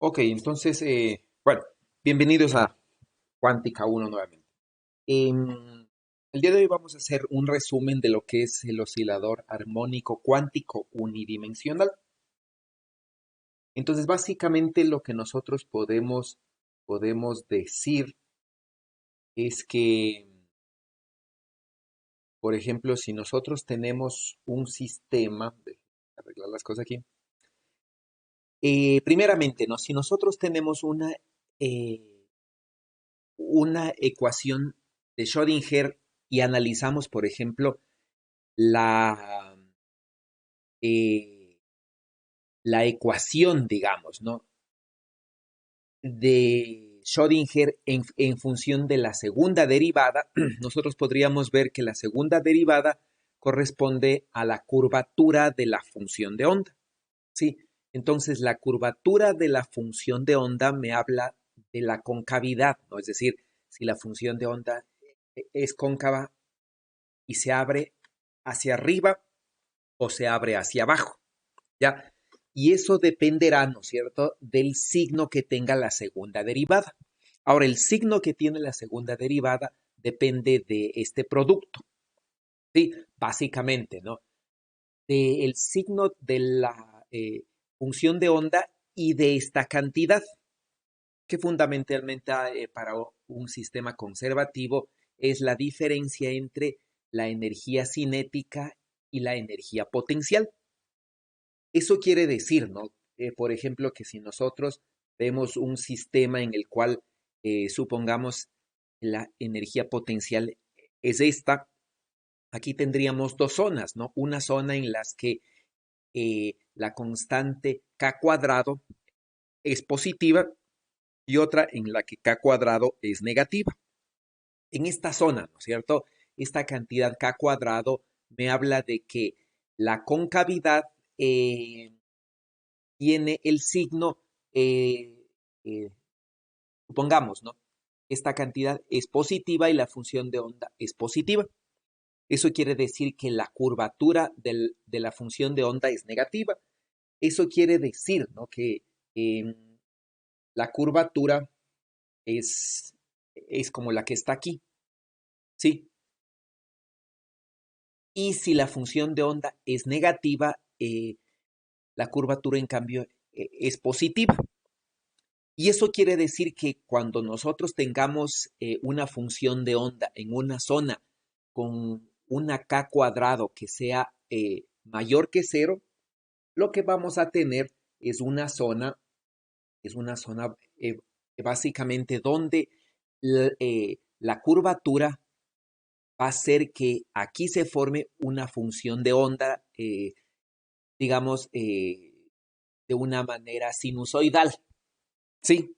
Ok, entonces, bueno, bienvenidos a Cuántica uno nuevamente. El día de hoy vamos a hacer un resumen de lo que es el oscilador armónico cuántico unidimensional. Entonces, básicamente lo que nosotros podemos decir es que, por ejemplo, si nosotros tenemos un sistema, déjenme arreglar las cosas aquí. Primeramente, ¿no? Si nosotros tenemos eh, una ecuación de Schrödinger y analizamos, por ejemplo, la, eh, la ecuación, digamos, ¿no? De Schrödinger en función de la segunda derivada, nosotros podríamos ver que la segunda derivada corresponde a la curvatura de la función de onda, ¿sí? Entonces, la curvatura de la función de onda me habla de la concavidad, ¿no? Es decir, si la función de onda es cóncava, y se abre hacia arriba o se abre hacia abajo, ¿ya? Y eso dependerá, ¿no es cierto?, del signo que tenga la segunda derivada. Ahora, el signo que tiene la segunda derivada depende de este producto, ¿sí? Básicamente, ¿no? Del signo de la función de onda y de esta cantidad, que fundamentalmente para un sistema conservativo es la diferencia entre la energía cinética y la energía potencial. Eso quiere decir, ¿no? Por ejemplo, que si nosotros vemos un sistema en el cual supongamos la energía potencial es esta, aquí tendríamos dos zonas, ¿no? Una zona en las que la constante k cuadrado es positiva y otra en la que k cuadrado es negativa. En esta zona, ¿no es cierto? Esta cantidad k cuadrado me habla de que la concavidad tiene el signo, eh, eh, supongamos, ¿no? Esta cantidad es positiva y la función de onda es positiva. Eso quiere decir que la curvatura de la función de onda es negativa. Eso quiere decir, ¿no?, que eh, la curvatura es, es como la que está aquí, ¿sí? Y si la función de onda es negativa, la curvatura en cambio es positiva. Y eso quiere decir que cuando nosotros tengamos una función de onda en una zona con una k cuadrado que sea mayor que cero, lo que vamos a tener es una zona básicamente donde la curvatura va a hacer que aquí se forme una función de onda, digamos, de una manera sinusoidal, ¿sí?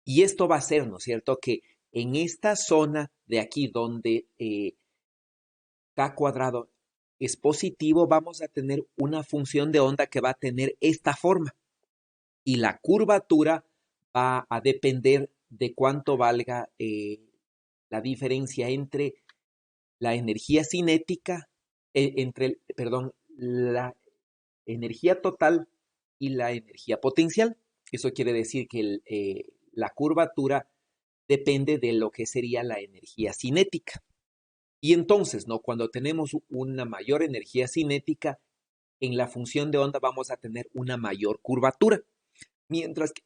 Y esto va a ser, ¿no es cierto?, que en esta zona de aquí donde k cuadrado es positivo, vamos a tener una función de onda que va a tener esta forma. Y la curvatura va a depender de cuánto valga la diferencia entre la energía cinética, perdón, la energía total y la energía potencial. Eso quiere decir que la curvatura depende de lo que sería la energía cinética. Y entonces, ¿no?, cuando tenemos una mayor energía cinética, en la función de onda vamos a tener una mayor curvatura. Mientras que,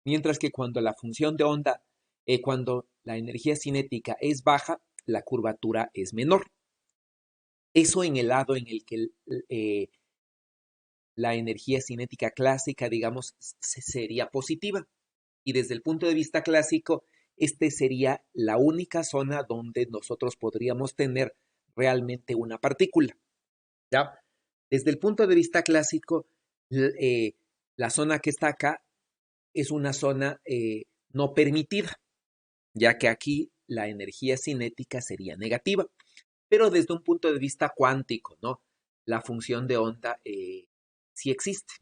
mientras que cuando la función de onda, cuando la energía cinética es baja, la curvatura es menor. Eso en el lado en el que la energía cinética clásica, digamos, sería positiva. Y desde el punto de vista clásico, este sería la única zona donde nosotros podríamos tener realmente una partícula, ¿ya? Desde el punto de vista clásico, la zona que está acá es una zona no permitida, ya que aquí la energía cinética sería negativa. Pero desde un punto de vista cuántico, ¿no?, la función de onda sí existe.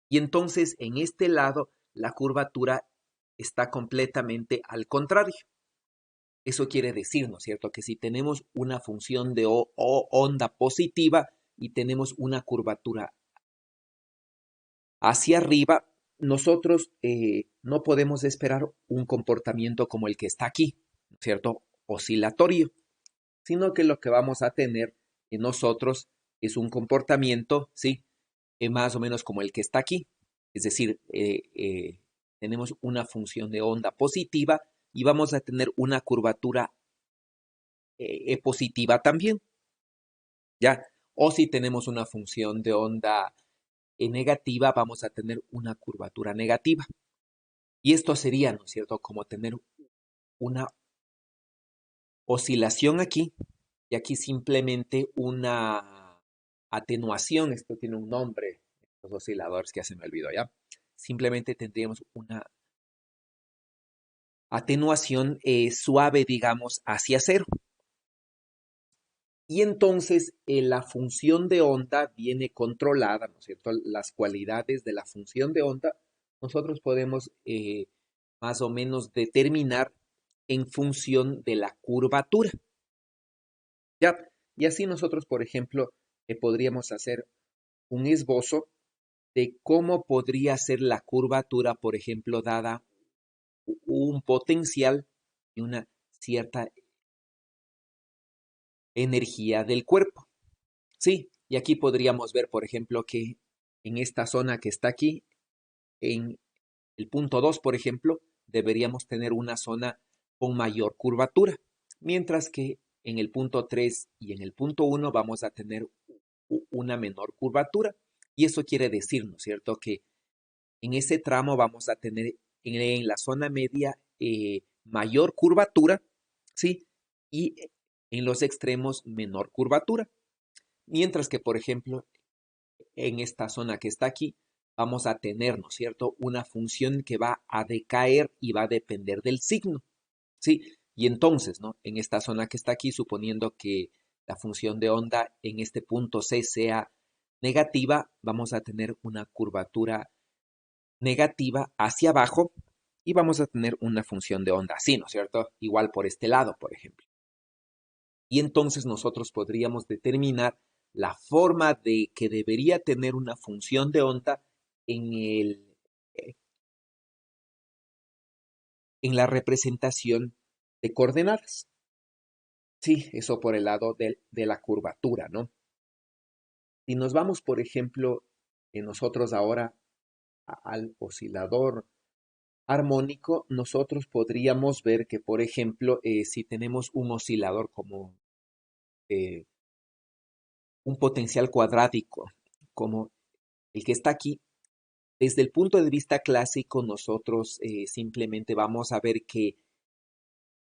Y entonces en este lado la curvatura está completamente al contrario. Eso quiere decir, ¿no es cierto?, que si tenemos una función de onda positiva y tenemos una curvatura hacia arriba, nosotros no podemos esperar un comportamiento como el que está aquí, ¿cierto? Oscilatorio, sino que lo que vamos a tener en nosotros es un comportamiento, ¿sí? Más o menos como el que está aquí. Es decir, tenemos una función de onda positiva y vamos a tener una curvatura positiva también, ¿ya? O si tenemos una función de onda negativa, vamos a tener una curvatura negativa. Y esto sería, ¿no es cierto?, como tener una oscilación aquí y aquí simplemente una atenuación. Esto tiene un nombre, los osciladores, que ya se me olvidó ya. Simplemente tendríamos una atenuación suave, digamos, hacia cero. Y entonces la función de onda viene controlada, ¿no es cierto? Las cualidades de la función de onda nosotros podemos más o menos determinar en función de la curvatura. ¿Ya? Y así nosotros, por ejemplo, podríamos hacer un esbozo de cómo podría ser la curvatura, por ejemplo, dada un potencial y una cierta energía del cuerpo. Sí, y aquí podríamos ver, por ejemplo, que en esta zona que está aquí, en el punto 2, por ejemplo, deberíamos tener una zona con mayor curvatura, mientras que en el punto 3 y en el punto 1 vamos a tener una menor curvatura. Y eso quiere decir, ¿no es cierto?, que en ese tramo vamos a tener en la zona media mayor curvatura, ¿sí? Y en los extremos menor curvatura. Mientras que, por ejemplo, en esta zona que está aquí, vamos a tener, ¿no es cierto?, una función que va a decaer y va a depender del signo, ¿sí? Y entonces, ¿no?, en esta zona que está aquí, suponiendo que la función de onda en este punto C sea negativa, vamos a tener una curvatura negativa hacia abajo y vamos a tener una función de onda así, ¿no es cierto? Igual por este lado, por ejemplo. Y entonces nosotros podríamos determinar la forma de que debería tener una función de onda en eh, en la representación de coordenadas. Sí, eso por el lado de la curvatura, ¿no? Si nos vamos, por ejemplo, nosotros ahora al oscilador armónico, nosotros podríamos ver que, por ejemplo, si tenemos un oscilador como eh, un potencial cuadrático, como el que está aquí, desde el punto de vista clásico, nosotros simplemente vamos a ver que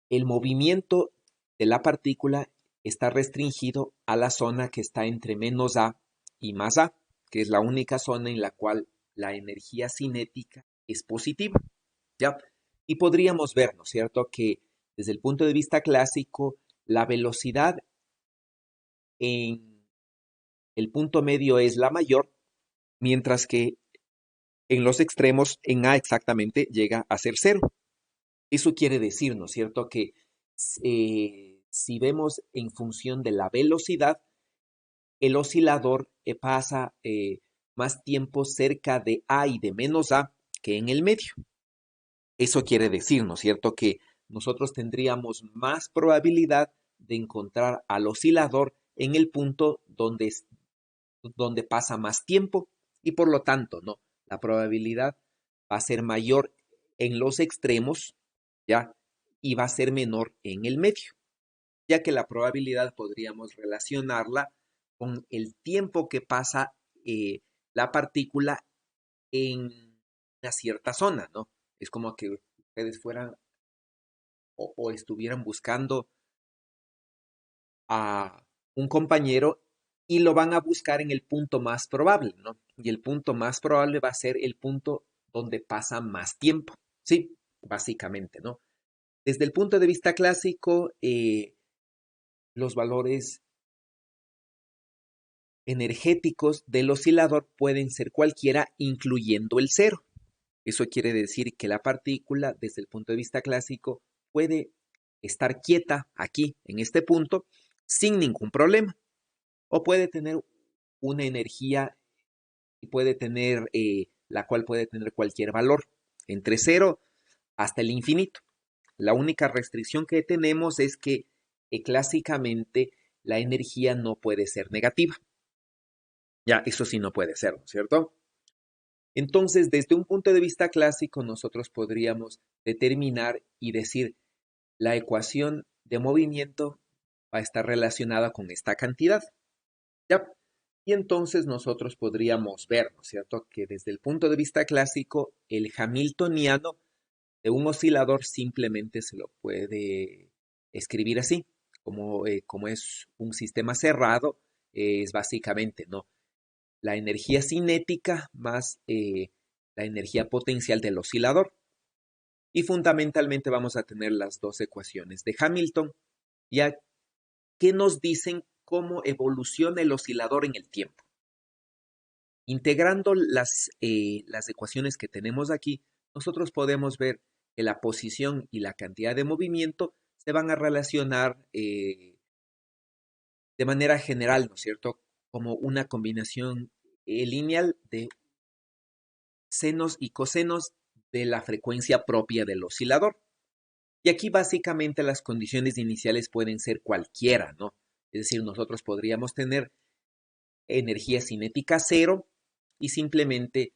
el movimiento de la partícula está restringido a la zona que está entre menos A y más A, que es la única zona en la cual la energía cinética es positiva, ¿ya? Y podríamos ver, ¿no es cierto?, que desde el punto de vista clásico, la velocidad en el punto medio es la mayor, mientras que en los extremos, en A exactamente, llega a ser cero. Eso quiere decir, ¿no es cierto?, que si vemos en función de la velocidad, el oscilador pasa más tiempo cerca de A y de menos A que en el medio. Eso quiere decir, ¿no es cierto?, que nosotros tendríamos más probabilidad de encontrar al oscilador en el punto donde pasa más tiempo y por lo tanto, ¿no?, la probabilidad va a ser mayor en los extremos, ¿ya? Y va a ser menor en el medio, ya que la probabilidad podríamos relacionarla con el tiempo que pasa la partícula en una cierta zona, ¿no? Es como que ustedes fueran o estuvieran buscando a un compañero y lo van a buscar en el punto más probable, ¿no? Y el punto más probable va a ser el punto donde pasa más tiempo, ¿sí? Básicamente, ¿no? Desde el punto de vista clásico, los valores energéticos del oscilador pueden ser cualquiera, incluyendo el cero. Eso quiere decir que la partícula, desde el punto de vista clásico, puede estar quieta aquí, en este punto, sin ningún problema. O puede tener una energía y puede tener la cual puede tener cualquier valor, entre 0 hasta el infinito. La única restricción que tenemos es que clásicamente la energía no puede ser negativa. Ya, eso sí no puede ser, ¿no es cierto? Entonces, desde un punto de vista clásico, nosotros podríamos determinar y decir la ecuación de movimiento va a estar relacionada con esta cantidad. ¿Ya? Y entonces nosotros podríamos ver, ¿no es cierto?, que desde el punto de vista clásico, el hamiltoniano de un oscilador simplemente se lo puede escribir así, como es un sistema cerrado, es básicamente, ¿no?, la energía cinética más la energía potencial del oscilador. Y fundamentalmente vamos a tener las dos ecuaciones de Hamilton, ya que nos dicen cómo evoluciona el oscilador en el tiempo. Integrando las ecuaciones que tenemos aquí, nosotros podemos ver que la posición y la cantidad de movimiento se van a relacionar de manera general, ¿no es cierto?, como una combinación lineal de senos y cosenos de la frecuencia propia del oscilador. Y aquí básicamente las condiciones iniciales pueden ser cualquiera, ¿no? Es decir, nosotros podríamos tener energía cinética cero y simplemente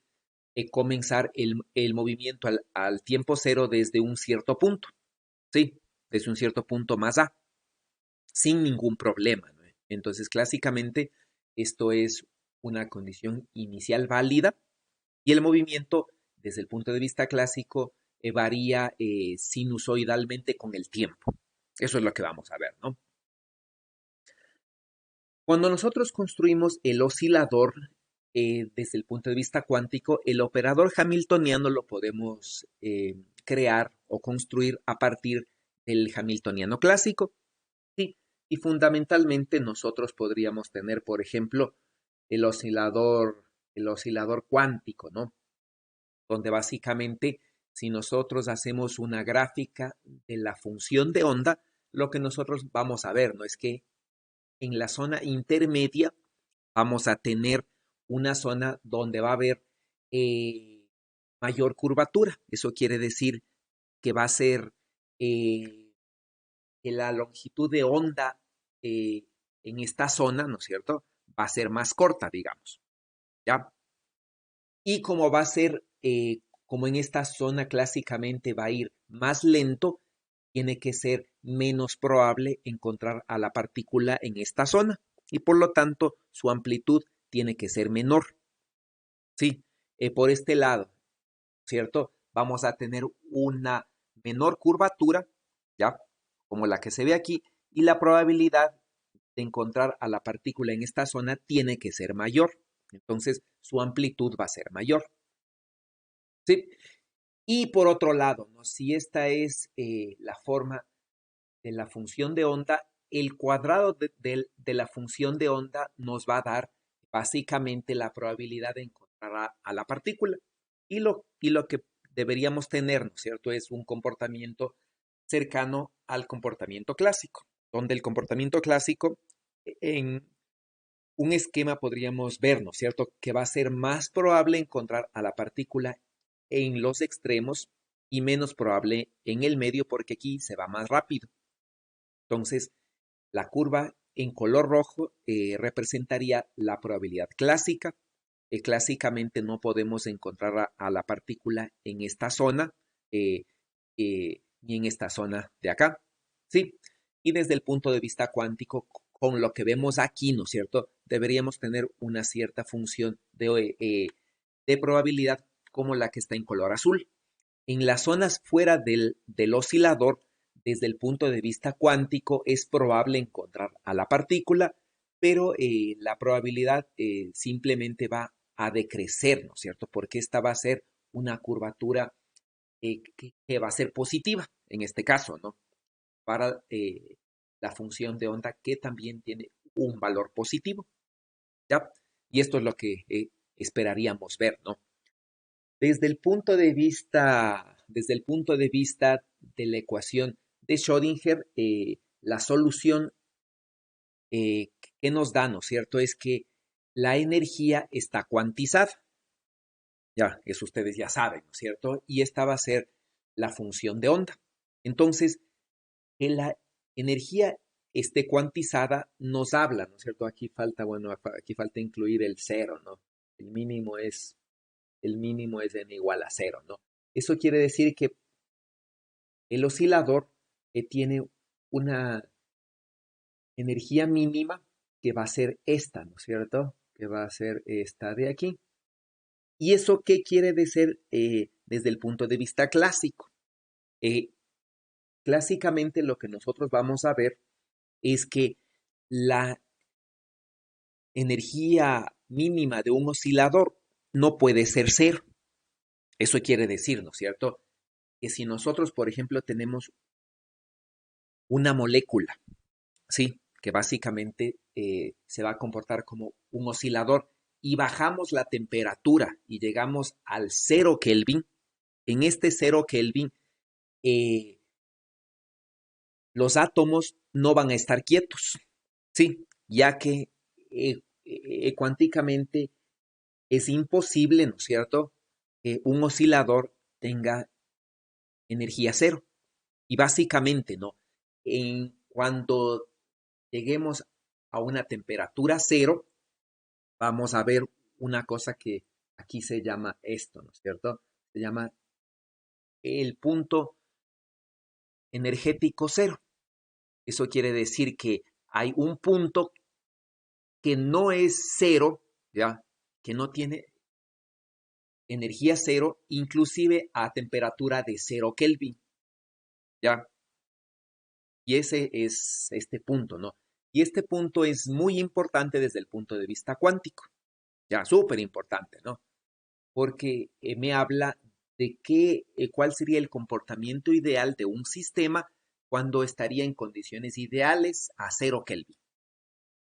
comenzar el movimiento al tiempo cero desde un cierto punto, ¿sí? Desde un cierto punto más A, sin ningún problema, ¿no? Entonces, clásicamente, esto es una condición inicial válida y el movimiento, desde el punto de vista clásico, varía sinusoidalmente con el tiempo. Eso es lo que vamos a ver, ¿no? Cuando nosotros construimos el oscilador desde el punto de vista cuántico, el operador hamiltoniano lo podemos crear o construir a partir del hamiltoniano clásico. ¿Sí? Y fundamentalmente nosotros podríamos tener, por ejemplo, el oscilador cuántico, ¿no? Donde básicamente, si nosotros hacemos una gráfica de la función de onda, lo que nosotros vamos a ver, ¿no?, es que en la zona intermedia vamos a tener una zona donde va a haber mayor curvatura. Eso quiere decir que va a ser que la longitud de onda en esta zona, ¿no es cierto?, va a ser más corta, digamos, ¿ya? Y como va a ser, como en esta zona clásicamente va a ir más lento, tiene que ser menos probable encontrar a la partícula en esta zona y por lo tanto su amplitud tiene que ser menor. Sí, por este lado, ¿cierto? Vamos a tener una menor curvatura, ¿ya? Como la que se ve aquí, y la probabilidad de encontrar a la partícula en esta zona tiene que ser mayor. Entonces, su amplitud va a ser mayor. ¿Sí? Y por otro lado, ¿no?, si esta es la forma de la función de onda, el cuadrado de la función de onda nos va a dar básicamente la probabilidad de encontrar a la partícula. Y lo que deberíamos tener, ¿no es cierto?, es un comportamiento cercano al comportamiento clásico, donde el comportamiento clásico en un esquema podríamos ver, ¿no es cierto?, que va a ser más probable encontrar a la partícula en los extremos y menos probable en el medio porque aquí se va más rápido. Entonces, la curva en color rojo representaría la probabilidad clásica. Clásicamente no podemos encontrar a la partícula en esta zona ni en esta zona de acá. ¿Sí? Y desde el punto de vista cuántico, con lo que vemos aquí, ¿no es cierto?, deberíamos tener una cierta función de probabilidad como la que está en color azul. En las zonas fuera del oscilador, desde el punto de vista cuántico, es probable encontrar a la partícula, pero la probabilidad simplemente va a decrecer, ¿no es cierto? Porque esta va a ser una curvatura que va a ser positiva, en este caso, ¿no?, para la función de onda que también tiene un valor positivo, ¿ya? Y esto es lo que esperaríamos ver, ¿no? Desde el punto de vista de la ecuación de Schrödinger, la solución que nos da, ¿no es cierto?, es que la energía está cuantizada. Ya, eso ustedes ya saben, ¿no es cierto? Y esta va a ser la función de onda. Entonces, que la energía esté cuantizada nos habla, ¿no es cierto? Aquí falta, bueno, aquí falta incluir el cero, ¿no? El mínimo es, el mínimo es n igual a cero, ¿no? Eso quiere decir que el oscilador tiene una energía mínima que va a ser esta, ¿no es cierto? Que va a ser esta de aquí. ¿Y eso qué quiere decir desde el punto de vista clásico? Eh, Clásicamente lo que nosotros vamos a ver es que la energía mínima de un oscilador no puede ser cero. Eso quiere decir, ¿no es cierto? Que si nosotros, por ejemplo, tenemos una molécula, ¿sí? Que básicamente se va a comportar como un oscilador y bajamos la temperatura y llegamos al 0 Kelvin, en este 0 Kelvin eh, los átomos no van a estar quietos, ¿sí? Ya que cuánticamente es imposible, ¿no es cierto?, que un oscilador tenga energía cero. Y básicamente, ¿no? En cuando lleguemos a una temperatura cero, vamos a ver una cosa que aquí se llama esto, ¿no es cierto? Se llama el punto energético cero. Eso quiere decir que hay un punto que no es cero, ¿ya? Que no tiene energía cero, inclusive a temperatura de 0 Kelvin, ¿ya? Y ese es este punto, ¿no? Y este punto es muy importante desde el punto de vista cuántico, ya, súper importante, ¿no? Porque me habla de cuál sería el comportamiento ideal de un sistema cuando estaría en condiciones ideales a 0 Kelvin,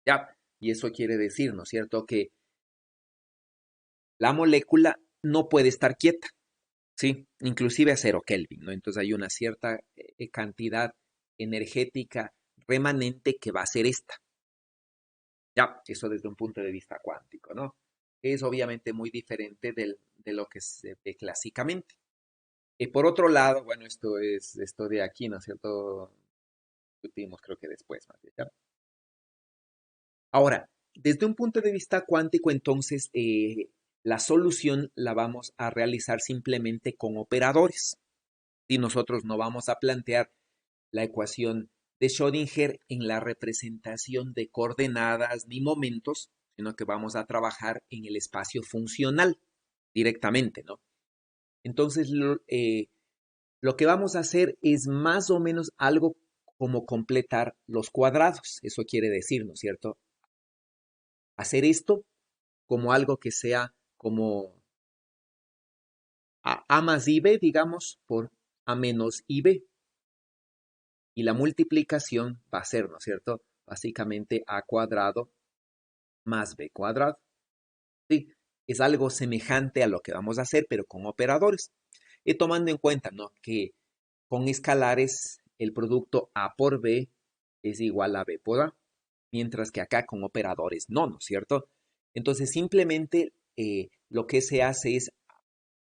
¿ya? Y eso quiere decir, ¿no es cierto?, que la molécula no puede estar quieta, ¿sí? Inclusive a 0 Kelvin, ¿no? Entonces hay una cierta cantidad energética remanente que va a ser esta. Ya, eso desde un punto de vista cuántico, ¿no? Es obviamente muy diferente de lo que se ve clásicamente. Por otro lado, bueno, esto es esto de aquí, ¿no es cierto? Discutimos creo que después, más bien, ¿ya? Ahora, desde un punto de vista cuántico, entonces, la solución la vamos a realizar simplemente con operadores. Y nosotros no vamos a plantear la ecuación de Schrödinger en la representación de coordenadas ni momentos, sino que vamos a trabajar en el espacio funcional directamente, ¿no? Entonces, lo que vamos a hacer es más o menos algo como completar los cuadrados. Eso quiere decir, ¿no es cierto? Hacer esto como algo que sea como a más ib, digamos, por a menos ib. Y la multiplicación va a ser, ¿no es cierto?, básicamente a cuadrado más b cuadrado. Sí, es algo semejante a lo que vamos a hacer, pero con operadores. Y tomando en cuenta, ¿no?, que con escalares el producto a por b es igual a b por a, mientras que acá con operadores no, ¿no es cierto? Entonces simplemente lo que se hace es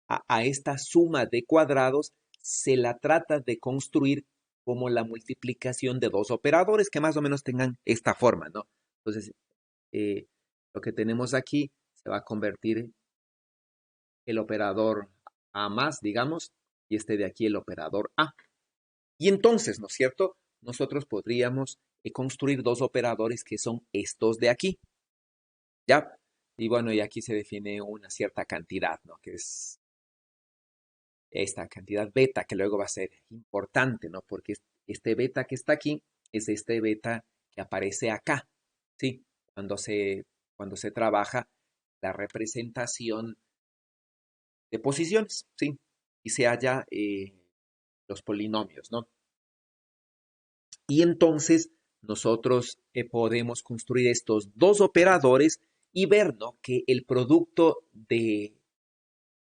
a esta suma de cuadrados se la trata de construir como la multiplicación de dos operadores que más o menos tengan esta forma, ¿no? Entonces, eh, lo que tenemos aquí se va a convertir el operador A más, digamos, y este de aquí el operador A. Y entonces, ¿no es cierto?, nosotros podríamos construir dos operadores que son estos de aquí, ¿ya? Y bueno, y aquí se define una cierta cantidad, ¿no?, que es esta cantidad beta, que luego va a ser importante, ¿no? Porque este beta que está aquí es este beta que aparece acá, ¿sí? Cuando se trabaja la representación de posiciones, ¿sí? Y se halla los polinomios, ¿no? Y entonces nosotros podemos construir estos dos operadores y ver, ¿no?, que el producto de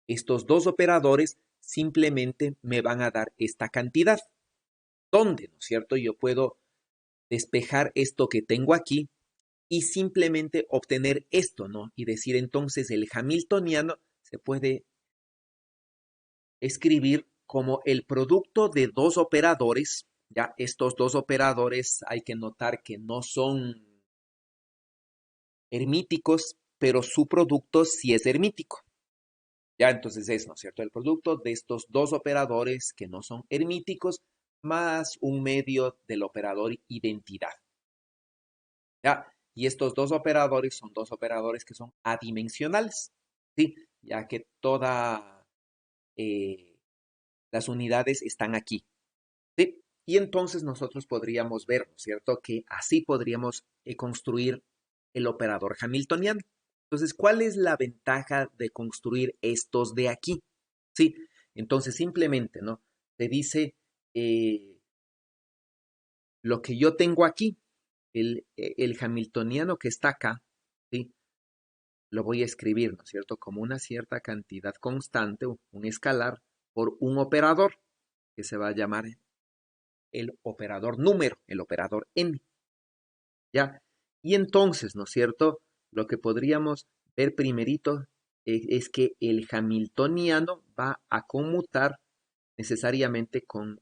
estos dos operadores simplemente me van a dar esta cantidad. ¿Dónde? ¿No es cierto? Yo puedo despejar esto que tengo aquí y simplemente obtener esto, ¿no? Y decir entonces el hamiltoniano se puede escribir como el producto de dos operadores. Ya estos dos operadores hay que notar que no son hermíticos, pero su producto sí es hermítico. Ya entonces es, ¿no es cierto? El producto de estos dos operadores que no son hermíticos más un medio del operador identidad. ¿Ya? Y estos dos operadores son dos operadores que son adimensionales, ¿sí? Ya que todas las unidades están aquí, ¿sí? Y entonces nosotros podríamos ver, ¿no es cierto?, que así podríamos construir el operador hamiltoniano. Entonces, ¿cuál es la ventaja de construir estos de aquí? Sí, entonces simplemente, ¿no? Te dice lo que yo tengo aquí, el hamiltoniano que está acá, ¿sí? Lo voy a escribir, ¿no es cierto?, como una cierta cantidad constante, un escalar, por un operador que se va a llamar el operador número, el operador n, ¿ya? Y entonces, ¿no es cierto?, lo que podríamos ver primerito es que el hamiltoniano va a conmutar necesariamente con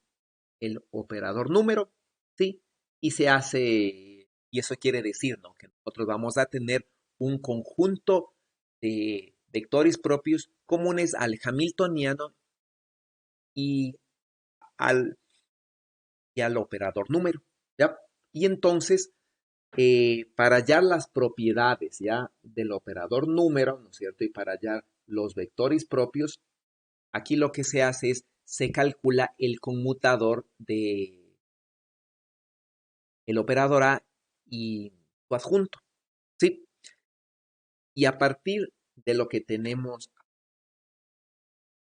el operador número, ¿sí? Y se hace, y eso quiere decir, ¿no?, que nosotros vamos a tener un conjunto de vectores propios comunes al hamiltoniano y al, y al operador número, ¿ya? Y entonces, para hallar las propiedades, ¿ya?, del operador número, ¿no es cierto?, y para hallar los vectores propios, aquí lo que se hace es, se calcula el conmutador de el operador A y su adjunto, ¿sí? Y a partir de lo que tenemos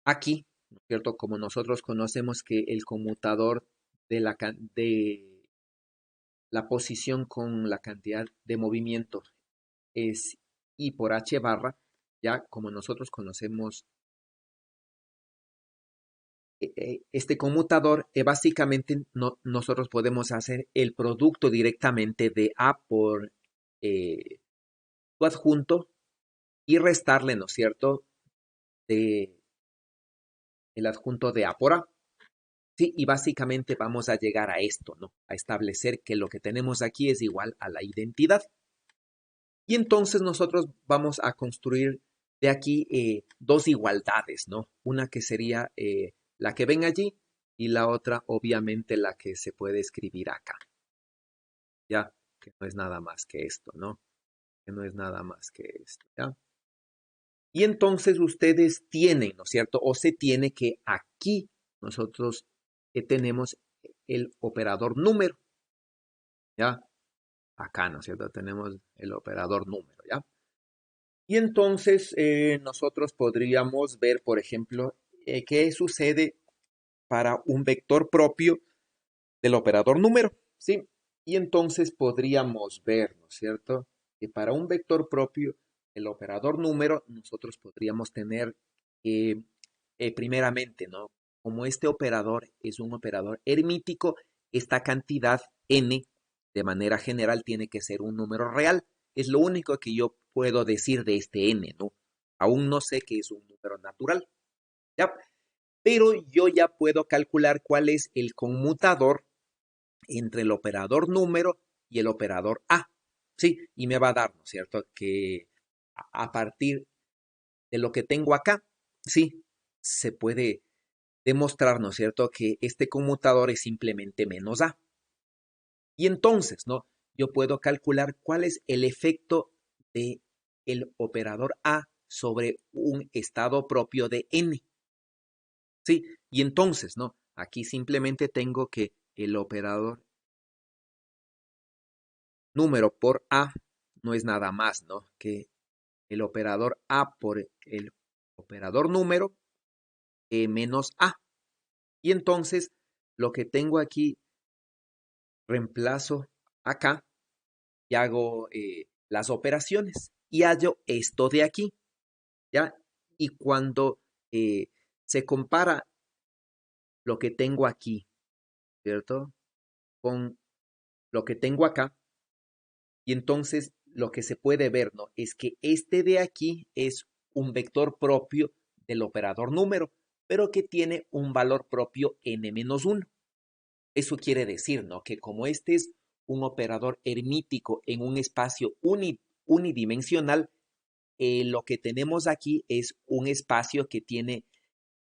aquí, ¿no es cierto? Como nosotros conocemos que el conmutador de la posición con la cantidad de movimiento es I por H barra, ya como nosotros conocemos este conmutador, básicamente nosotros podemos hacer el producto directamente de A por su adjunto y restarle, ¿no es cierto?, de el adjunto de A por A. Sí, y básicamente vamos a llegar a esto, ¿no? A establecer que lo que tenemos aquí es igual a la identidad. Y entonces nosotros vamos a construir de aquí dos igualdades, ¿no? Una que sería la que ven allí y la otra, obviamente, la que se puede escribir acá. Ya, que no es nada más que esto, ¿no? Que no es nada más que esto, ¿ya? Y entonces ustedes tienen, ¿no es cierto? O se tiene que aquí nosotros tenemos el operador número, ¿ya? Acá, ¿no es cierto? Tenemos el operador número, ¿ya? Y entonces nosotros podríamos ver, por ejemplo, qué sucede para un vector propio del operador número, ¿sí? Y entonces podríamos ver, ¿no es cierto?, que para un vector propio del operador número, nosotros podríamos tener primeramente, ¿no? Como este operador es un operador hermítico, esta cantidad n, de manera general, tiene que ser un número real. Es lo único que yo puedo decir de este n, ¿no? Aún no sé que es un número natural, ¿ya? Pero yo ya puedo calcular cuál es el conmutador entre el operador número y el operador a, ¿sí? Y me va a dar, ¿no es cierto?, que a partir de lo que tengo acá, sí, se puede demostrar, ¿no es cierto?, que este conmutador es simplemente menos a. Y entonces, ¿no?, yo puedo calcular cuál es el efecto de el operador a sobre un estado propio de n, ¿sí? Y entonces, ¿no?, aquí simplemente tengo que el operador número por a no es nada más, ¿no?, que el operador a por el operador número menos a. Y entonces, lo que tengo aquí, reemplazo acá y hago las operaciones y hallo esto de aquí, ¿ya? Y cuando se compara lo que tengo aquí, ¿cierto?, con lo que tengo acá, y entonces lo que se puede ver, ¿no?, es que este de aquí es un vector propio del operador número, pero que tiene un valor propio n-1. Eso quiere decir, ¿no?, que como este es un operador hermítico en un espacio unidimensional, lo que tenemos aquí es un espacio que tiene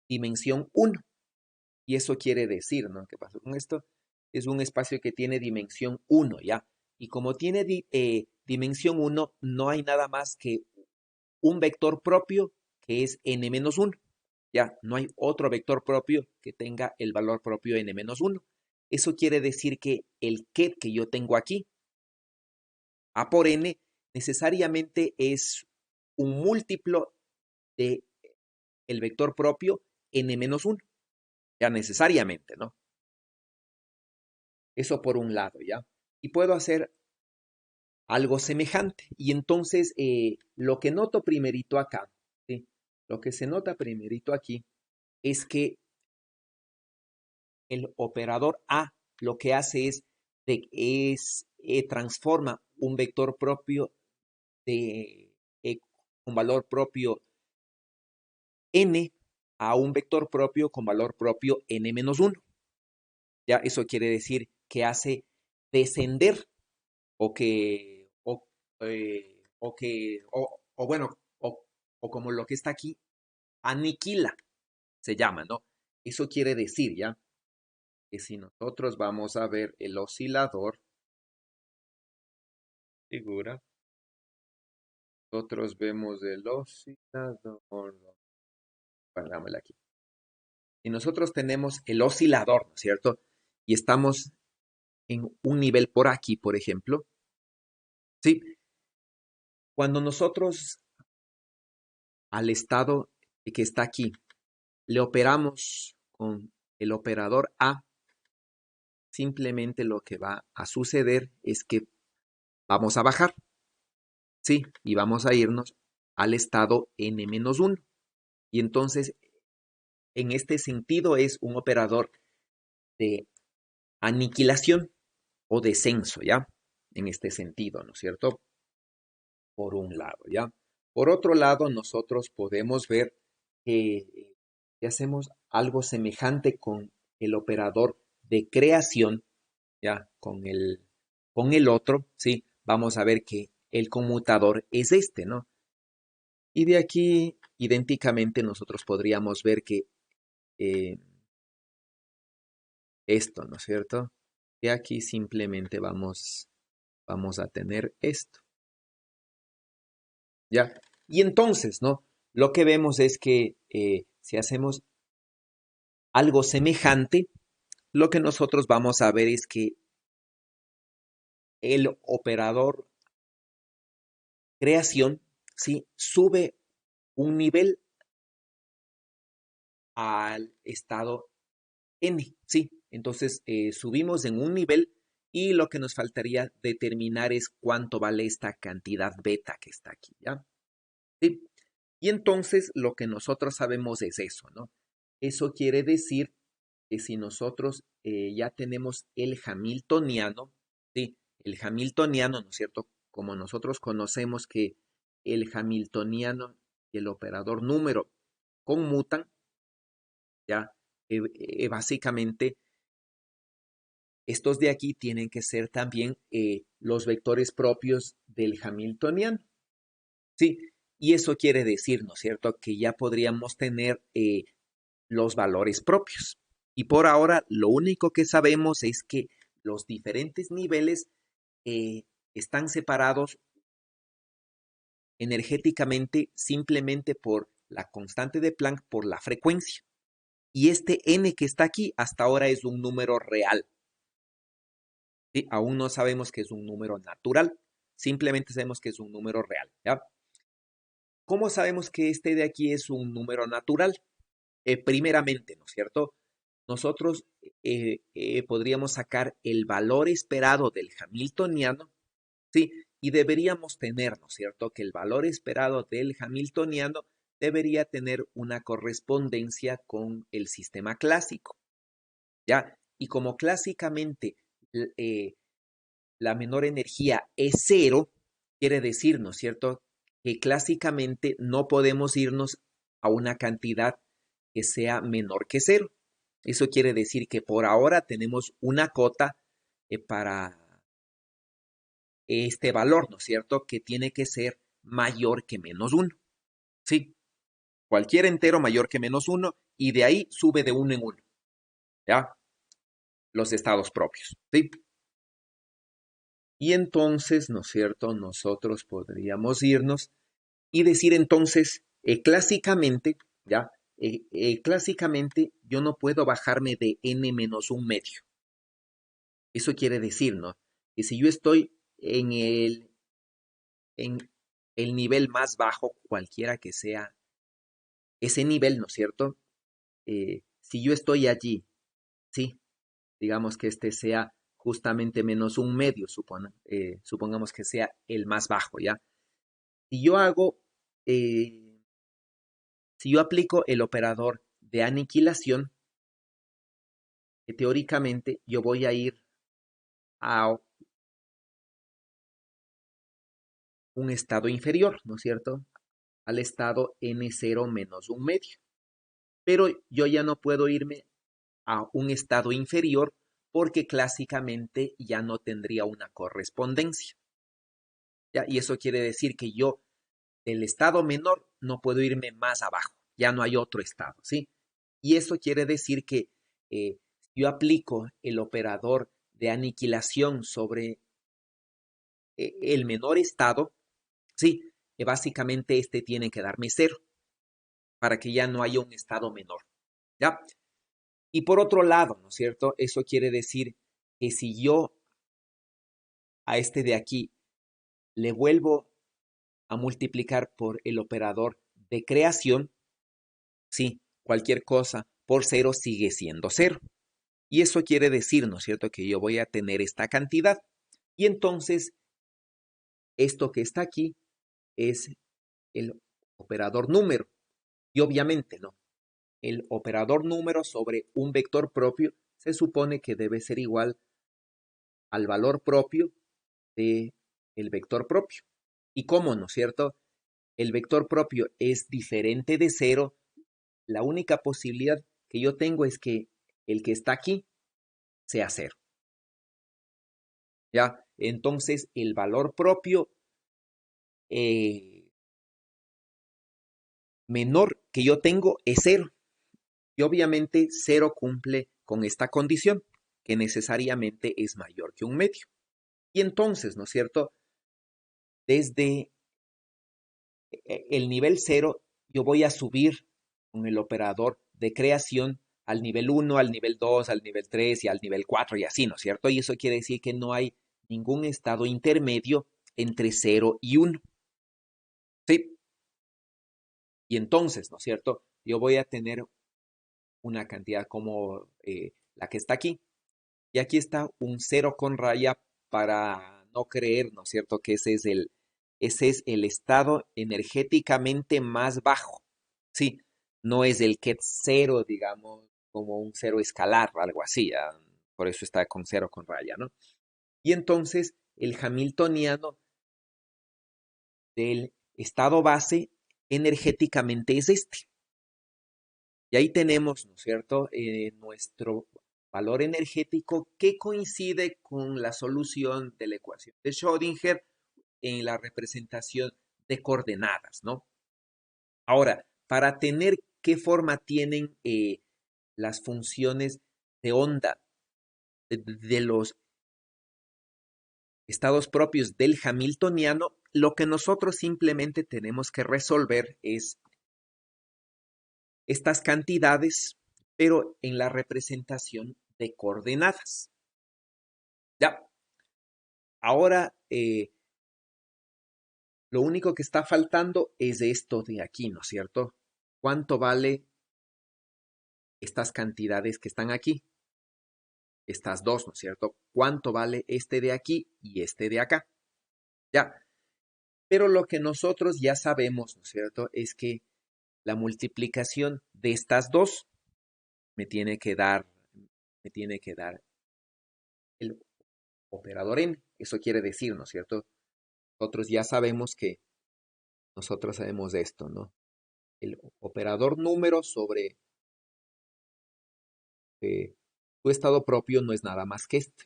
dimensión 1. Y eso quiere decir, ¿no? ¿Qué pasó con esto? Es un espacio que tiene dimensión 1, ¿ya? Y como tiene dimensión 1, no hay nada más que un vector propio que es n-1. Ya, no hay otro vector propio que tenga el valor propio n-1. Eso quiere decir que el ket que yo tengo aquí, a por n, necesariamente es un múltiplo de el vector propio n-1. Ya necesariamente, ¿no? Eso por un lado, ¿ya? Y puedo hacer algo semejante. Y entonces, lo que noto primerito acá, ¿sí? Lo que se nota primerito aquí es que el operador A lo que hace transforma un vector propio de con valor propio n a un vector propio con valor propio n-1. Ya eso quiere decir que hace descender o que, o bueno, o como lo que está aquí, aniquila, se llama, ¿no? Eso quiere decir, ¿ya? Que si nosotros vamos a ver el oscilador, figura, nosotros vemos el oscilador, pongámosle aquí. Y nosotros tenemos el oscilador, ¿no es cierto? Y estamos en un nivel por aquí, por ejemplo. Sí, cuando nosotros al estado que está aquí le operamos con el operador A, simplemente lo que va a suceder es que vamos a bajar, ¿sí? Y vamos a irnos al estado n-1. Y entonces, en este sentido, es un operador de aniquilación o descenso, ¿ya? En este sentido, ¿no es cierto? Por un lado, ¿ya? Por otro lado, nosotros podemos ver que hacemos algo semejante con el operador de creación, ¿ya? Con el otro, ¿sí? Vamos a ver que el conmutador es este, ¿no? Y de aquí, idénticamente, nosotros podríamos ver que eh, esto, ¿no es cierto? Y aquí simplemente vamos a tener esto, ¿ya? Y entonces, ¿no? Lo que vemos es que si hacemos algo semejante, lo que nosotros vamos a ver es que el operador creación, ¿sí?, sube un nivel al estado n, ¿sí? Entonces, subimos en un nivel y lo que nos faltaría determinar es cuánto vale esta cantidad beta que está aquí, ¿ya? ¿Sí? Y entonces lo que nosotros sabemos es eso, ¿no? Eso quiere decir que si nosotros ya tenemos el hamiltoniano, ¿sí? El hamiltoniano, ¿no es cierto? Como nosotros conocemos que el hamiltoniano y el operador número conmutan, ya básicamente estos de aquí tienen que ser también los vectores propios del hamiltoniano, ¿sí? Y eso quiere decir, ¿no es cierto?, que ya podríamos tener los valores propios. Y por ahora lo único que sabemos es que los diferentes niveles eh, están separados energéticamente simplemente por la constante de Planck, por la frecuencia. Y este n que está aquí hasta ahora es un número real. ¿Sí? Aún no sabemos que es un número natural, simplemente sabemos que es un número real, ¿ya? ¿Cómo sabemos que este de aquí es un número natural? Primeramente, ¿no es cierto? Nosotros podríamos sacar el valor esperado del hamiltoniano, ¿sí? Y deberíamos tener, ¿no es cierto?, que el valor esperado del hamiltoniano debería tener una correspondencia con el sistema clásico, ¿ya? Y como clásicamente eh, la menor energía es cero, quiere decir, ¿no es cierto?, que clásicamente no podemos irnos a una cantidad que sea menor que cero. Eso quiere decir que por ahora tenemos una cota para este valor, ¿no es cierto? Que tiene que ser mayor que menos uno. Sí, cualquier entero mayor que menos uno y de ahí sube de uno en uno. ¿Ya? Los estados propios. ¿Sí? Y entonces, ¿no es cierto? Nosotros podríamos irnos y decir entonces, clásicamente, ¿ya? Clásicamente yo no puedo bajarme de n menos un medio. Eso quiere decir, ¿no? Que si yo estoy en el nivel más bajo, cualquiera que sea ese nivel, ¿no es cierto? Si yo estoy allí, sí, digamos que este sea justamente menos un medio, supongamos que sea el más bajo, ¿ya? Si yo hago, eh, si yo aplico el operador de aniquilación, teóricamente yo voy a ir a un estado inferior, ¿no es cierto? Al estado n0 menos un medio. Pero yo ya no puedo irme a un estado inferior porque clásicamente ya no tendría una correspondencia. ¿Ya? Y eso quiere decir que yo del estado menor no puedo irme más abajo, ya no hay otro estado, ¿sí? Y eso quiere decir que yo aplico el operador de aniquilación sobre el menor estado, sí, básicamente este tiene que darme cero para que ya no haya un estado menor, ¿ya? Y por otro lado, ¿no es cierto? Eso quiere decir que si yo a este de aquí le vuelvo a multiplicar por el operador de creación, sí, cualquier cosa por cero sigue siendo cero. Y eso quiere decir, ¿no es cierto?, que yo voy a tener esta cantidad. Y entonces, esto que está aquí es el operador número. Y obviamente, ¿no? El operador número sobre un vector propio se supone que debe ser igual al valor propio de el vector propio. ¿Y cómo, no es cierto? El vector propio es diferente de cero. La única posibilidad que yo tengo es que el que está aquí sea cero. ¿Ya? Entonces, el valor propio eh, menor que yo tengo es cero. Y obviamente cero cumple con esta condición, que necesariamente es mayor que un medio. Y entonces, ¿no es cierto? Desde el nivel cero, yo voy a subir con el operador de creación al nivel 1, al nivel 2, al nivel 3 y al nivel 4 y así, ¿no es cierto? Y eso quiere decir que no hay ningún estado intermedio entre cero y 1. ¿Sí? Y entonces, ¿no es cierto? Yo voy a tener una cantidad como la que está aquí. Y aquí está un cero con raya para no creer, ¿no es cierto?, que ese es el estado energéticamente más bajo. Sí, no es el que es cero, digamos, como un cero escalar, algo así. Por eso está con cero con raya, ¿no? Y entonces el hamiltoniano del estado base energéticamente es este. Y ahí tenemos, ¿no es cierto?, nuestro valor energético que coincide con la solución de la ecuación de Schrödinger en la representación de coordenadas, ¿no? Ahora, para tener qué forma tienen las funciones de onda de los estados propios del hamiltoniano, lo que nosotros simplemente tenemos que resolver es estas cantidades, pero en la representación de coordenadas. Ya, ahora lo único que está faltando es esto de aquí, ¿no es cierto? ¿Cuánto vale estas cantidades que están aquí? Estas dos, ¿no es cierto? ¿Cuánto vale este de aquí y este de acá? Ya, pero lo que nosotros ya sabemos, ¿no es cierto? Es que la multiplicación de estas dos me tiene que dar, me tiene que dar el operador n. Eso quiere decir, ¿no es cierto? Nosotros ya sabemos que nosotros sabemos de esto, ¿no? El operador número sobre tu estado propio no es nada más que este,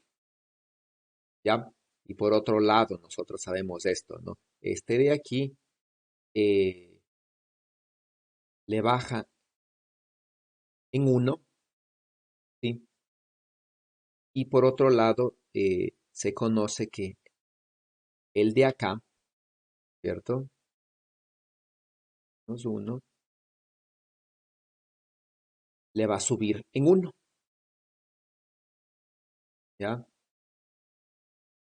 ¿ya? Y por otro lado, nosotros sabemos esto, ¿no? Este de aquí eh, le baja en 1, ¿sí? Y por otro lado, se conoce que el de acá, ¿cierto? Menos 1, le va a subir en 1, ¿ya?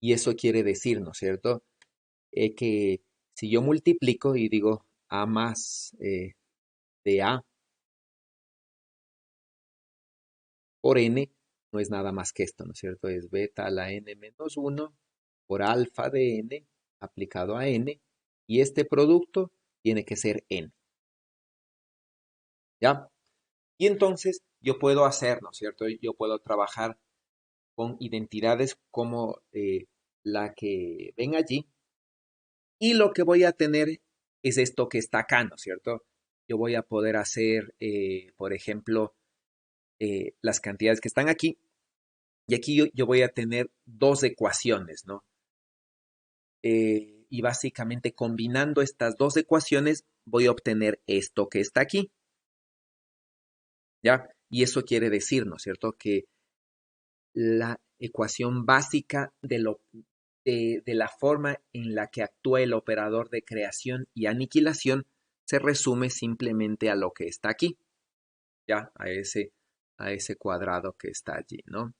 Y eso quiere decir, ¿no es cierto? Que si yo multiplico y digo A más de A por N, no es nada más que esto, ¿no es cierto? Es beta a la N menos 1 por alfa de N aplicado a N, y este producto tiene que ser N, ¿ya? Y entonces yo puedo hacer, ¿no es cierto? Yo puedo trabajar con identidades como la que ven allí, y lo que voy a tener es esto que está acá, ¿no es cierto? Yo voy a poder hacer, por ejemplo, las cantidades que están aquí, y aquí yo voy a tener dos ecuaciones, ¿no? Y básicamente combinando estas dos ecuaciones voy a obtener esto que está aquí, ¿ya? Y eso quiere decir, ¿no es cierto?, que la ecuación básica de la forma en la que actúa el operador de creación y aniquilación se resume simplemente a lo que está aquí, ¿ya? A ese cuadrado que está allí, ¿no?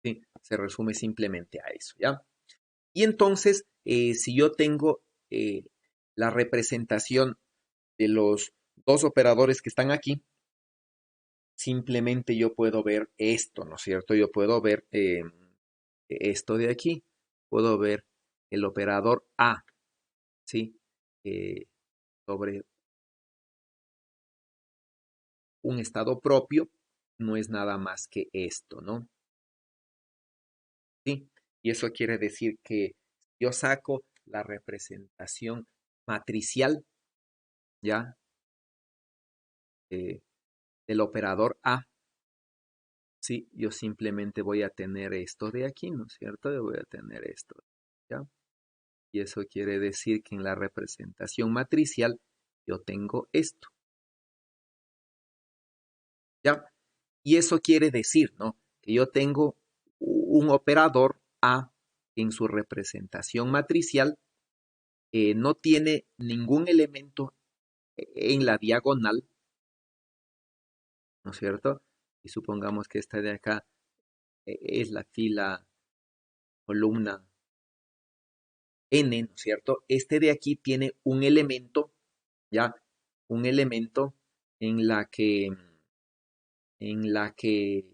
Sí, se resume simplemente a eso, ¿ya? Y entonces, si yo tengo la representación de los dos operadores que están aquí, simplemente yo puedo ver esto, ¿no es cierto? Yo puedo ver esto de aquí, puedo ver el operador A, ¿sí? Eh, sobre un estado propio, no es nada más que esto, ¿no? ¿Sí? Y eso quiere decir que yo saco la representación matricial, ¿ya? Eh, del operador A, ¿sí? Yo simplemente voy a tener esto de aquí, ¿no es cierto? Yo voy a tener esto, ¿ya? Y eso quiere decir que en la representación matricial yo tengo esto, ¿ya? Y eso quiere decir, ¿no?, que yo tengo un operador A en su representación matricial, no tiene ningún elemento en la diagonal, ¿no es cierto? Y supongamos que esta de acá es la fila columna N, ¿no es cierto? Este de aquí tiene un elemento, ¿ya? Un elemento en la que, en la que,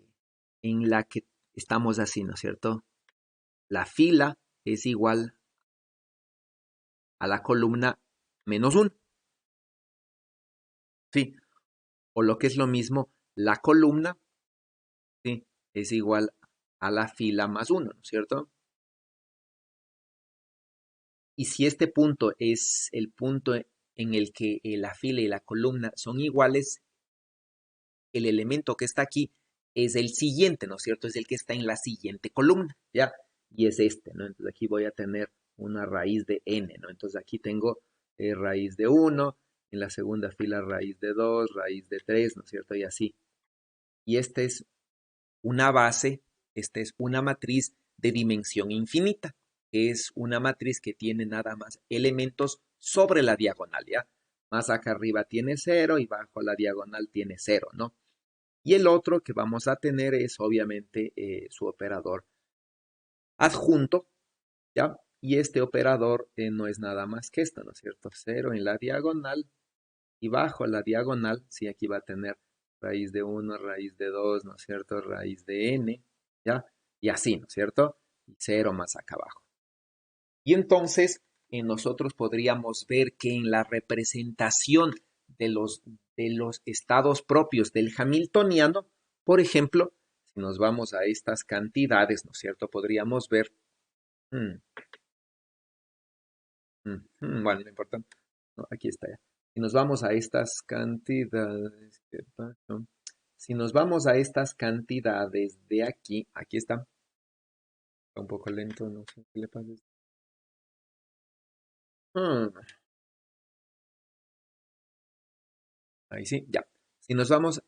en la que estamos así, ¿no es cierto? La fila es igual a la columna menos 1, ¿sí? O lo que es lo mismo, la columna, ¿sí?, es igual a la fila más 1, ¿no es cierto? Y si este punto es el punto en el que la fila y la columna son iguales, el elemento que está aquí es el siguiente, ¿no es cierto? Es el que está en la siguiente columna, ¿ya? Y es este, ¿no? Entonces aquí voy a tener una raíz de n, ¿no? Entonces aquí tengo raíz de 1, en la segunda fila raíz de 2, raíz de 3, ¿no es cierto? Y así. Y esta es una base, esta es una matriz de dimensión infinita. Es una matriz que tiene nada más elementos sobre la diagonal, ¿ya? Más acá arriba tiene 0 y bajo la diagonal tiene 0, ¿no? Y el otro que vamos a tener es obviamente su operador adjunto, ¿ya? Y este operador no es nada más que esto, ¿no es cierto? 0 en la diagonal y bajo la diagonal, sí, aquí va a tener raíz de 1, raíz de 2, ¿no es cierto? Raíz de n, ¿ya? Y así, ¿no es cierto? Y 0 más acá abajo. Y entonces nosotros podríamos ver que en la representación de los estados propios del hamiltoniano, por ejemplo, si nos vamos a estas cantidades, ¿no es cierto?, podríamos ver, bueno, no importa, no, aquí está ya. Si nos vamos a estas cantidades, ¿qué pasó? Si nos vamos a estas cantidades de aquí, aquí está, está un poco lento, no sé qué le pasa. Hmm, ahí sí, ya. Si nos vamos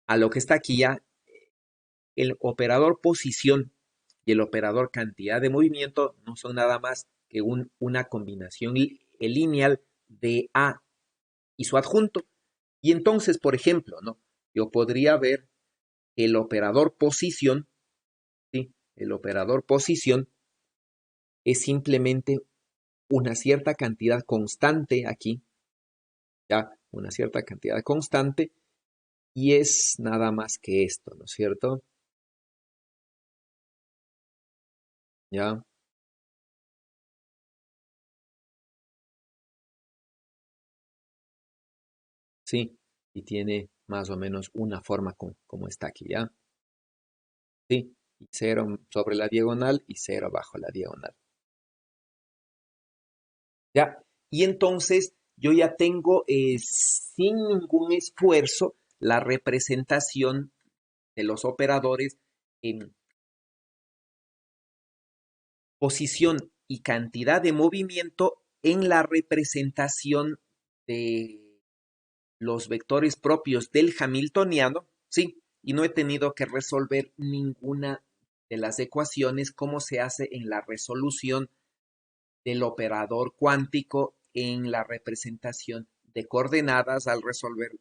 a lo que está aquí ya, el operador posición y el operador cantidad de movimiento no son nada más que una combinación lineal de A y su adjunto. Y entonces, por ejemplo, ¿no? Yo podría ver el operador posición, ¿sí? El operador posición es simplemente una cierta cantidad constante aquí, ya, una cierta cantidad constante, y es nada más que esto, ¿no es cierto? Ya, sí, y tiene más o menos una forma como está aquí, ¿ya? Sí, y cero sobre la diagonal y cero bajo la diagonal, ¿ya? Y entonces yo ya tengo sin ningún esfuerzo la representación de los operadores en posición y cantidad de movimiento en la representación de los vectores propios del Hamiltoniano, ¿sí? Y no he tenido que resolver ninguna de las ecuaciones como se hace en la resolución del operador cuántico en la representación de coordenadas al resolver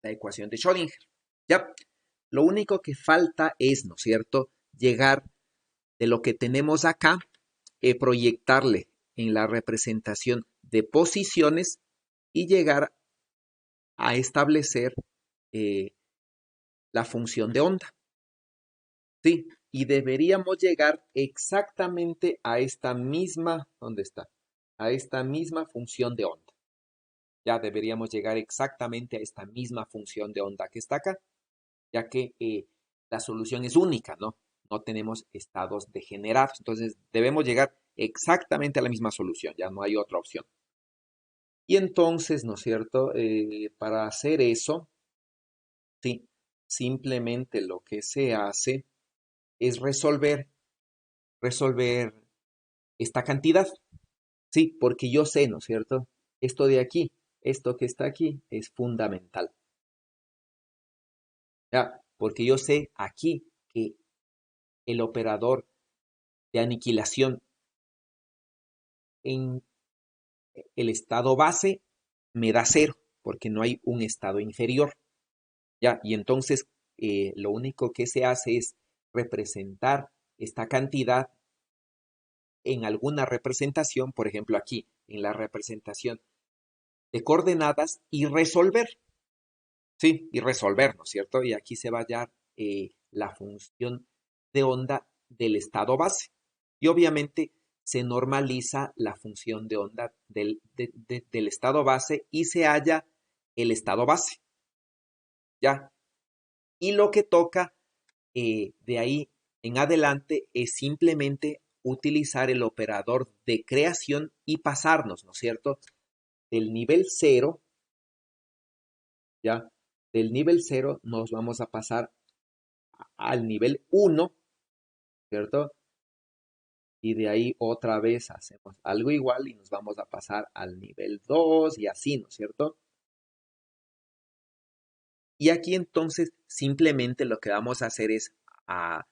la ecuación de Schrödinger. Ya, lo único que falta es, ¿no es cierto?, llegar de lo que tenemos acá, proyectarle en la representación de posiciones y llegar a establecer eh, la función de onda. Sí, y deberíamos llegar exactamente a esta misma, ¿dónde está? A esta misma función de onda. Ya deberíamos llegar exactamente a esta misma función de onda que está acá, ya que la solución es única, ¿no? No tenemos estados degenerados. Entonces debemos llegar exactamente a la misma solución, ya no hay otra opción. Y entonces, ¿no es cierto? Para hacer eso, sí, simplemente lo que se hace es resolver esta cantidad. Sí, porque yo sé, ¿no es cierto? Esto de aquí, esto que está aquí, es fundamental. ¿Ya? Porque yo sé aquí que el operador de aniquilación en el estado base me da cero, porque no hay un estado inferior. ¿Ya? Y entonces lo único que se hace es representar esta cantidad en alguna representación, por ejemplo aquí, en la representación de coordenadas y resolver. Sí, y resolver, ¿no es cierto? Y aquí se va a hallar la función de onda del estado base. Y obviamente se normaliza la función de onda del estado base y se halla el estado base, ¿ya? Y lo que toca de ahí en adelante es simplemente utilizar el operador de creación y pasarnos, ¿no es cierto? Del nivel cero, ¿ya? Del nivel cero nos vamos a pasar al nivel uno, ¿cierto? Y de ahí otra vez hacemos algo igual y nos vamos a pasar al nivel 2 y así, ¿no es cierto? Y aquí entonces simplemente lo que vamos a hacer es a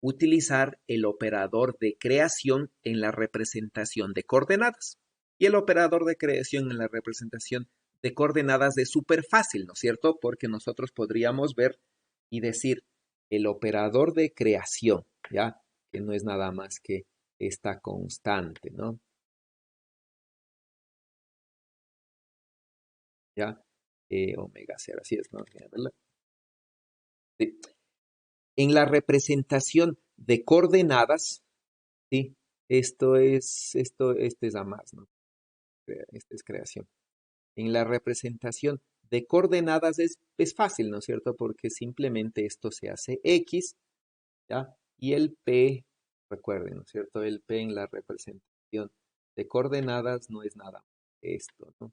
utilizar el operador de creación en la representación de coordenadas. Y el operador de creación en la representación de coordenadas es súper fácil, ¿no es cierto? Porque nosotros podríamos ver y decir el operador de creación, ¿ya? Que no es nada más que esta constante, ¿no? ¿Ya? Omega cero, así es, ¿no? ¿Verdad? Sí. En la representación de coordenadas, ¿sí? Este es a más, ¿no? Esta es creación. En la representación de coordenadas es fácil, ¿no es cierto? Porque simplemente esto se hace X, ¿ya? Y el P, recuerden, ¿no es cierto? El P en la representación de coordenadas no es nada esto, ¿no?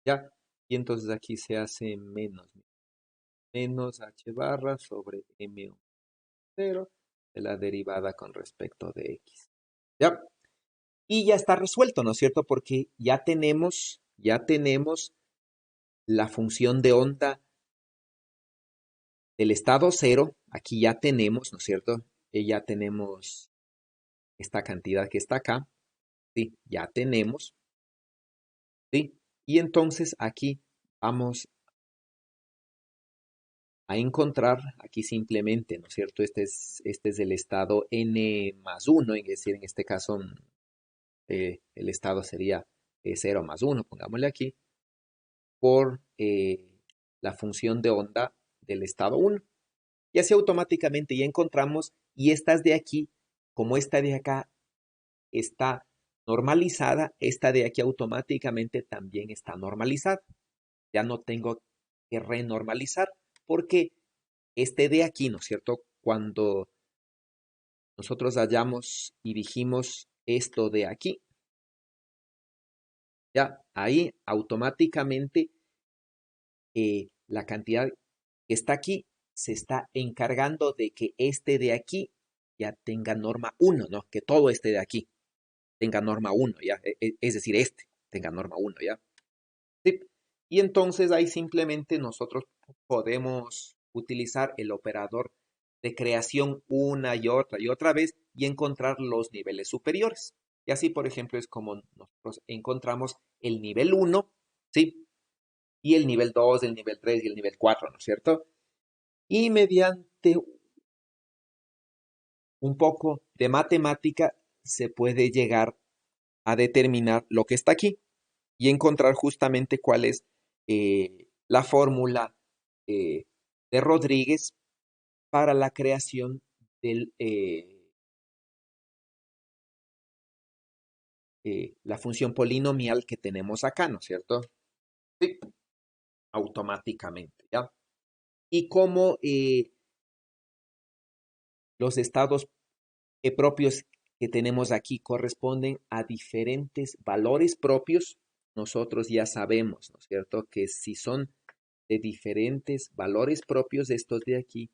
¿ya? Y entonces aquí se hace menos h barra sobre m0 de la derivada con respecto de x. ¿Ya? Y ya está resuelto, ¿no es cierto? Porque ya tenemos la función de onda del estado cero. Aquí ya tenemos, ¿no es cierto? Ya tenemos esta cantidad que está acá. Sí, ya tenemos. ¿Sí? Y entonces aquí vamos a encontrar, aquí simplemente, ¿no es cierto? Este es el estado n más 1, es decir, en este caso el estado sería 0 más 1, pongámosle aquí, por la función de onda del estado 1. Y así automáticamente ya encontramos, y estas de aquí, como esta de acá está normalizada, esta de aquí automáticamente también está normalizada. Ya no tengo que renormalizar, porque este de aquí, ¿no es cierto? Cuando nosotros hallamos y dijimos esto de aquí, ya ahí automáticamente la cantidad que está aquí se está encargando de que este de aquí ya tenga norma 1, ¿no? Que todo este de aquí tenga norma 1, ¿ya? Es decir, este tenga norma 1, ¿ya? Sí. Y entonces ahí simplemente nosotros podemos utilizar el operador de creación una y otra vez y encontrar los niveles superiores. Y así, por ejemplo, es como nosotros encontramos el nivel 1, ¿sí? Y el nivel 2, el nivel 3 y el nivel 4, ¿no es cierto? Y mediante un poco de matemática se puede llegar a determinar lo que está aquí y encontrar justamente cuál es la fórmula eh, de Rodríguez para la creación de la función polinomial que tenemos acá, ¿no es cierto? Sí, automáticamente, ¿ya? Y cómo los estados propios que tenemos aquí corresponden a diferentes valores propios, nosotros ya sabemos, ¿no es cierto?, que si son de diferentes valores propios, estos de aquí,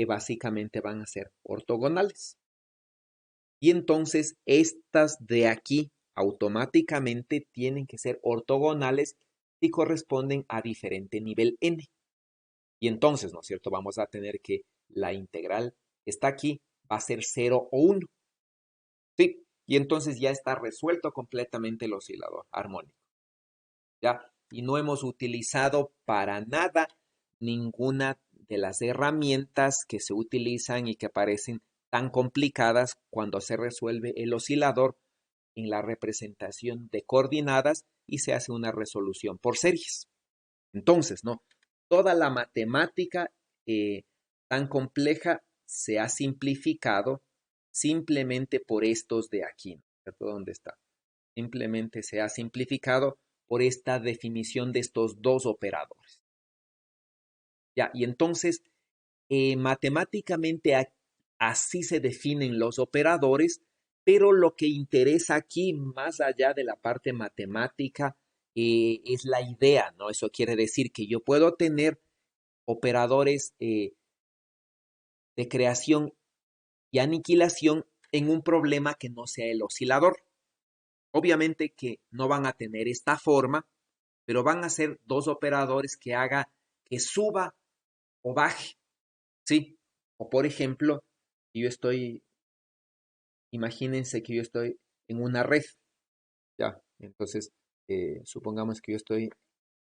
básicamente van a ser ortogonales. Y entonces estas de aquí automáticamente tienen que ser ortogonales y corresponden a diferente nivel n. Y entonces, ¿no es cierto?, vamos a tener que la integral que está aquí va a ser 0 o 1. Sí, y entonces ya está resuelto completamente el oscilador armónico. ¿Ya? Y no hemos utilizado para nada ninguna de las herramientas que se utilizan y que parecen tan complicadas cuando se resuelve el oscilador en la representación de coordenadas y se hace una resolución por series. Entonces, ¿no? Toda la matemática tan compleja se ha simplificado simplemente por estos de aquí, ¿no? ¿Cierto? ¿Dónde está? Simplemente se ha simplificado por esta definición de estos dos operadores. Ya, y entonces, matemáticamente así se definen los operadores, pero lo que interesa aquí, más allá de la parte matemática, es la idea, ¿no? Eso quiere decir que yo puedo tener operadores de creación y aniquilación en un problema que no sea el oscilador. Obviamente que no van a tener esta forma, pero van a ser dos operadores que haga que suba o baje, ¿sí? O por ejemplo, imagínense que yo estoy en una red, ¿ya? Entonces, supongamos que yo estoy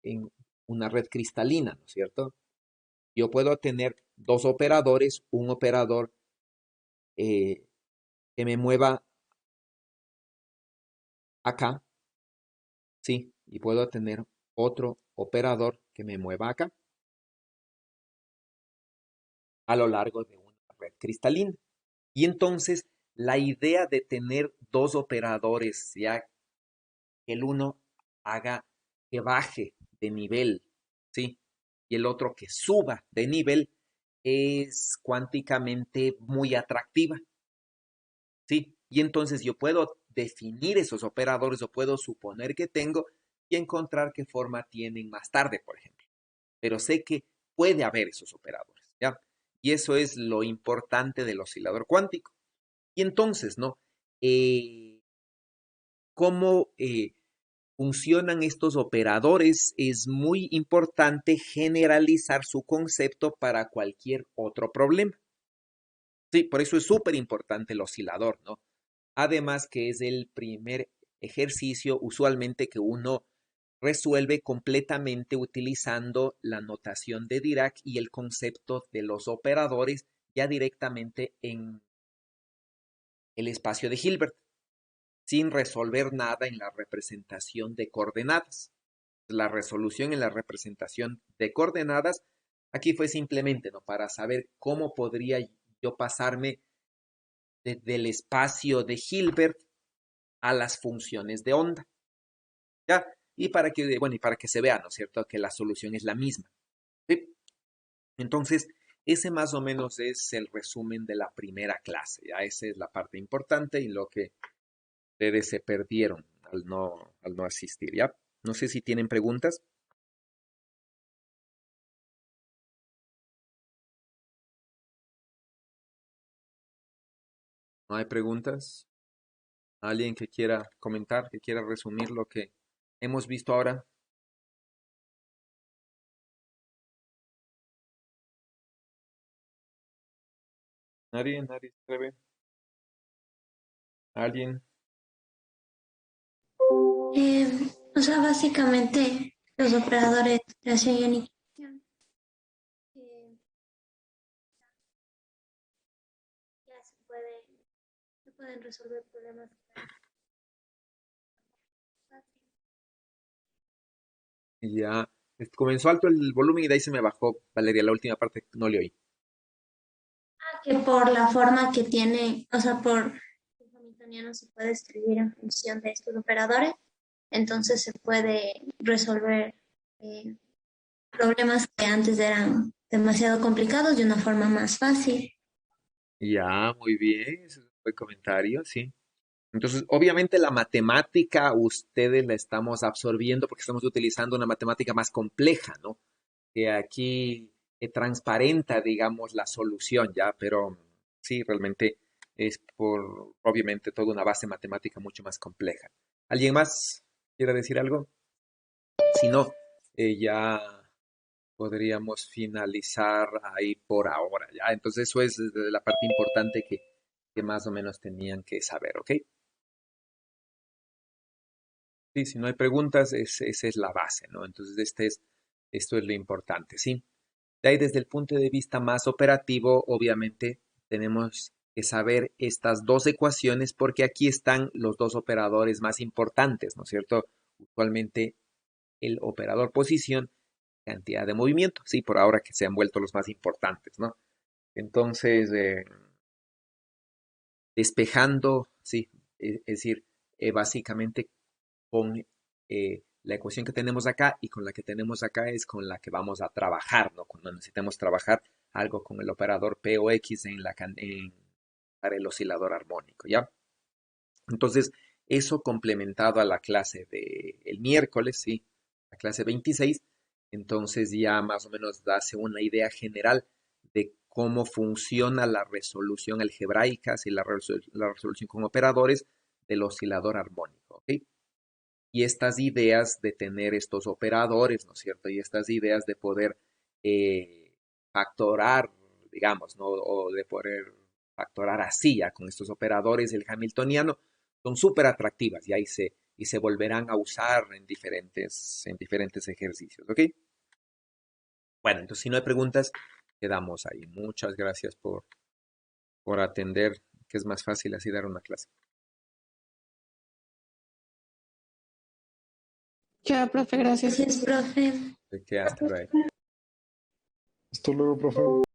en una red cristalina, ¿no es cierto? Yo puedo tener dos operadores, un operador eh, que me mueva acá, ¿sí? Y puedo tener otro operador que me mueva acá a lo largo de una red cristalina. Y entonces la idea de tener dos operadores, ya que el uno haga que baje de nivel, ¿sí? Y el otro que suba de nivel, es cuánticamente muy atractiva, ¿sí? Y entonces yo puedo definir esos operadores o puedo suponer que tengo y encontrar qué forma tienen más tarde, por ejemplo. Pero sé que puede haber esos operadores, ¿ya? Y eso es lo importante del oscilador cuántico. Y entonces, ¿no? ¿Cómo funcionan estos operadores? Es muy importante generalizar su concepto para cualquier otro problema. Sí, por eso es súper importante el oscilador, ¿no? Además que es el primer ejercicio usualmente que uno resuelve completamente utilizando la notación de Dirac y el concepto de los operadores ya directamente en el espacio de Hilbert, sin resolver nada en la representación de coordenadas. La resolución en la representación de coordenadas aquí fue simplemente, ¿no?, para saber cómo podría yo pasarme desde el espacio de Hilbert a las funciones de onda, ¿ya? Y para que, bueno, y para que se vea, ¿no es cierto?, que la solución es la misma, ¿sí? Entonces, ese más o menos es el resumen de la primera clase, ¿ya? Esa es la parte importante y lo que ustedes se perdieron al no asistir, ¿ya? No sé si tienen preguntas. ¿No hay preguntas? ¿Alguien que quiera comentar, que quiera resumir lo que hemos visto ahora? ¿Nadie? ¿Nadie se atreve? ¿Alguien? O sea, básicamente los operadores de creación y aniquilación eh, ya se pueden resolver problemas fácil. Y ya comenzó alto el volumen y de ahí se me bajó, Valeria, la última parte no le oí. Que por la forma que tiene, o sea, por el hamiltoniano se puede escribir en función de estos operadores, entonces se puede resolver eh, problemas que antes eran demasiado complicados de una forma más fácil. Ya, muy bien, ese es un buen comentario, sí. Entonces, obviamente la matemática ustedes la estamos absorbiendo porque estamos utilizando una matemática más compleja, ¿no? Que aquí transparenta, digamos, la solución, ¿ya? Pero sí, realmente es por, obviamente, toda una base matemática mucho más compleja. ¿Alguien más quiere decir algo? Si no, ya podríamos finalizar ahí por ahora, ¿ya? Entonces, eso es la parte importante que más o menos tenían que saber, ¿ok? Sí, si no hay preguntas, esa es la base, ¿no? Entonces, esto es lo importante, ¿sí? De ahí, desde el punto de vista más operativo, obviamente tenemos que saber estas dos ecuaciones porque aquí están los dos operadores más importantes, ¿no es cierto? Usualmente el operador posición, cantidad de movimiento, sí, por ahora que se han vuelto los más importantes, ¿no? Entonces, despejando, sí, es decir, básicamente con la ecuación que tenemos acá y con la que tenemos acá es con la que vamos a trabajar, ¿no? Cuando necesitemos trabajar algo con el operador P o X para el oscilador armónico, ¿ya? Entonces, eso complementado a la clase del miércoles, ¿sí? La clase 26, entonces ya más o menos hace una idea general de cómo funciona la resolución algebraica, ¿sí? La resolución con operadores del oscilador armónico, ¿ok? Y estas ideas de tener estos operadores, ¿no es cierto? Y estas ideas de poder factorar, digamos, ¿no? O de poder factorar así ya con estos operadores del hamiltoniano, son súper atractivas y se volverán a usar en diferentes ejercicios, ¿ok? Bueno, entonces si no hay preguntas, quedamos ahí. Muchas gracias por atender, que es más fácil así dar una clase. Ya, profe, gracias. Gracias, profe. Así que hasta luego. Hasta luego, profe.